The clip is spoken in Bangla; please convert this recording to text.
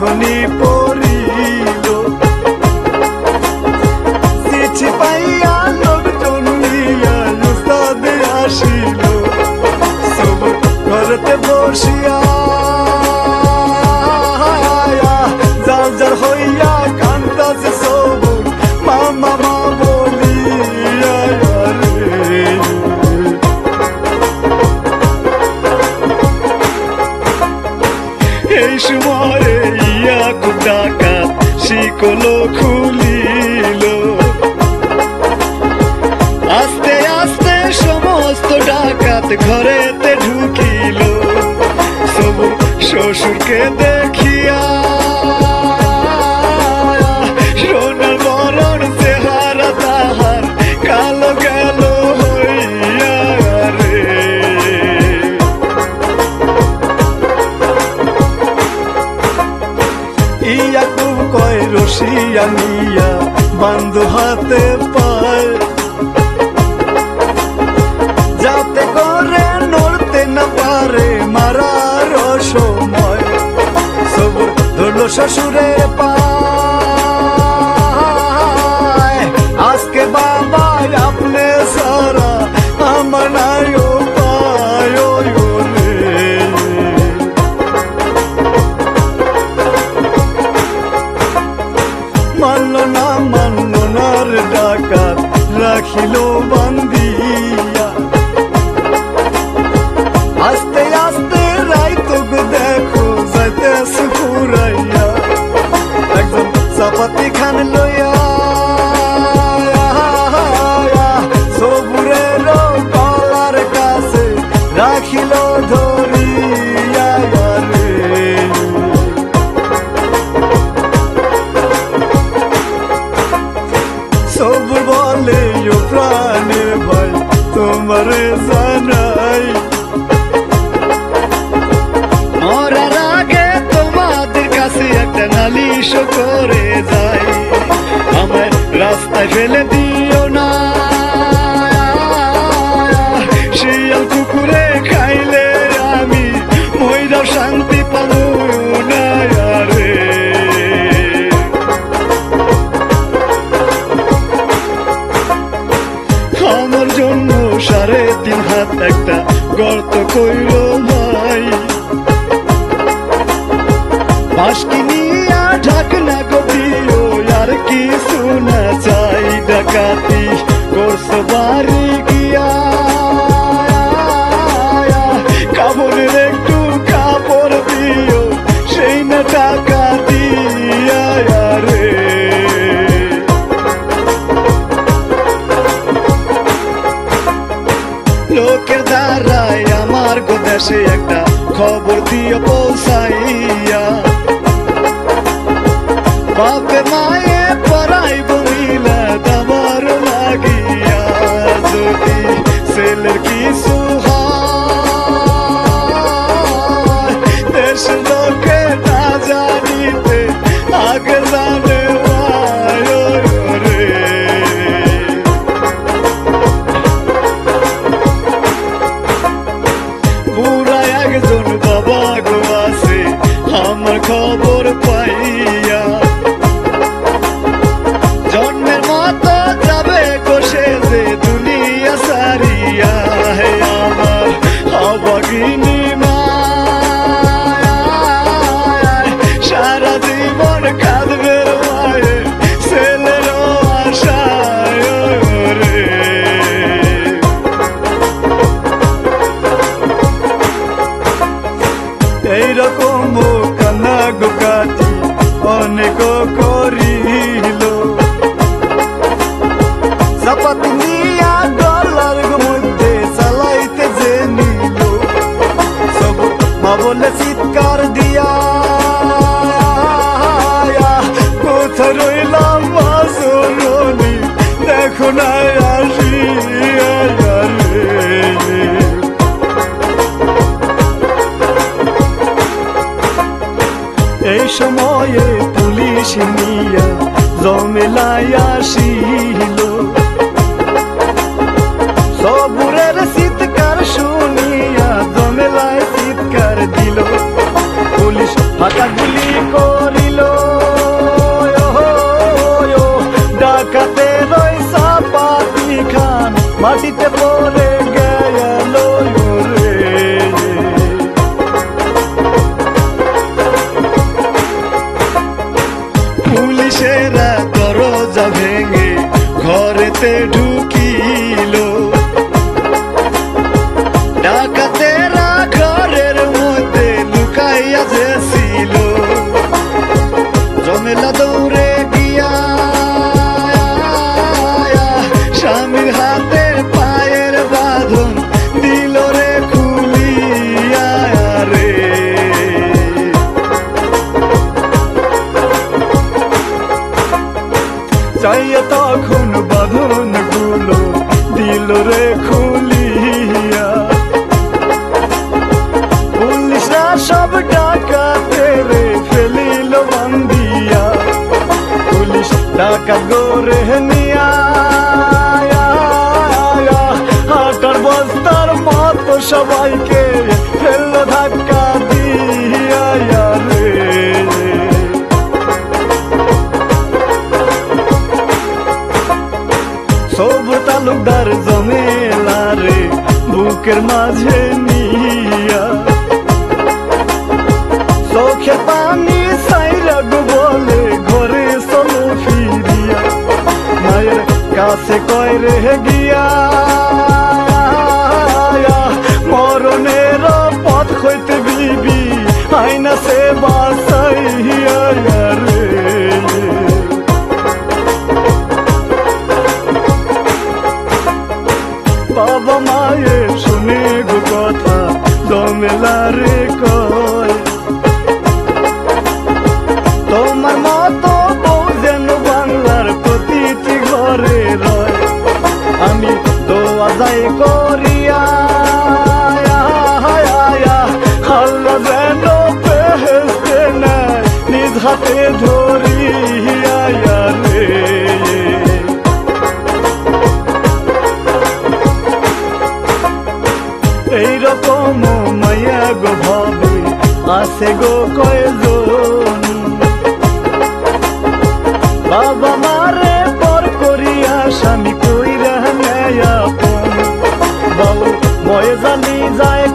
যখনই পড়িল চিঠি পাইয়া লোকজন নিয়া উস্তাদ আসিল সবুর ঘরেতে বসিয়া যার যার হইয়া কান্দাছে সবুর মামা মা বলিয়া রে। এই সময়ে ইয়াকুব ডাকাত শিকল খুলিল আস্তে আস্তে সমস্ত ডাকাত ঘরেতে ঢুকিল সবুর শ্বশুরকে দেখিয়া সোনার বরণ চেহারা তাহার কালো গেল হইয়া রে। ইয়াকুব কয় রশিয়া নিয়া বান্ধ হাতে পায় যাতে করে নড়তে না পারে মারার সময় সবুর ধরল শ্বশুরের পায় আজকে বাবা আপনি সারা আমার নাই উপায় রে। মানল না রে ডাকাত রাখিল বান্দিয়া আস্তে আস্তে রাইতো দেখো যাইতেছে ফুরাইয়া একদম চাপাতি খান লইয়া সবুরের গলার কাছে রাখিল ধরিয়া রে। সবুর বলে ও প্রাণের ভাই তোমার জানাই মরার আগে তোমাদের কাছে একটা নালিশ করে যাই আমায় রাস্তায় ফেলে দিও না শিয়াল কুকুরে খাইলে আমি মইরাও শান্তি পাবো না রে। আমার জন্য 3.5 হাত একটা গর্ত কইল ভাই বাঁশকি নিয়া ঢাকনা গদিও আর কিছু না চাই ডাকাতি করছো বাড়ি গিয়া কাপড়ের একটু কাপড় দিও সেই না টাকা দিয়া রে। লোকের দ্বারাই আমার দেশে একটা খবর দিয়ে পৌঁছাইয়া বাপে মায়ে পড়াইব মিলা দাবার লাগিয়া যদি ছেলের কিছু হয় দেশের লোকে না জানিতে আগে জানে রে। বুড়া একজন বাবা গো আছে আমার খবর পাইয়া জন্মের মতো যাবে কোষে যে দুনিয়া সারিয়া হে আমার অবাগিনী মা সারা জীবন কাঁদবে মায়ে ছেলের আশায় রে। এইরকম কান্না গো কাটি অনেক করিল চাপাতি নিয়া গলার মধ্যে চালাইতে যে নিল সব মা বলে চিৎকার দিয়া কোথা রইলাম মাসরনি দেখো না আসিয়া রে। এই সময়ে পুলিশ নিয়া জমেলায় আসিল সবুরের চিৎকার শুনিয়া জমেলায় চিৎকার দিল পুলিশ ফাঁকা গুলি করিল, ডাকাতে রই চাপাতি খান মাটিতে পড়ে গেল রে। পুলিশেরা দরজা ভেঙে ঘরেতে ঢুকিল, ডাকাতেরা ঘরের মধ্যে লুকাইয়া ছিল। জমেলা দৌড়ে গিয়া স্বামীর হাতে পায়ের বাঁধন দিল রে খুলিয়া রে। চাইয়া তখন বাঁধন গুলো দিল রে খুলিয়া। পুলিশরা সব ডাকাতে রে ফেলিল বান্দিয়া, পুলিশ ডাকাত গোরে নিয়া হাটার বস্তার মতো সবাইকে ফেললো ধাক্কা দিয়া রে। সব তালুকদার জমেলা রে বুকের মাঝে নিয়া, চোখে পানি সাইরা গো বলে ঘরে চলো ফিরিয়া। মায়ের কাছে কয় রে গিয়া মরণের পথ হইতে বিবি আইনা সে বাসাইয়া রে। বাবা মায়ের শুনে গো কথা জমেলা রে কয়, তোমার মতো বউ যেন বাংলার প্রতিটি ঘরে রয়। আমি দোয়া যাই করিয়া আল্লাহ যেন বেহেশতে নেয় নিজ হাতে ধরিয়া রে। এইরকম মায়া গো ভাবে আছে গো কয়জন, বাবা মারে পর করিয়া স্বামী কইরা নেয় আপন। বাবু বয়ে জানি যায়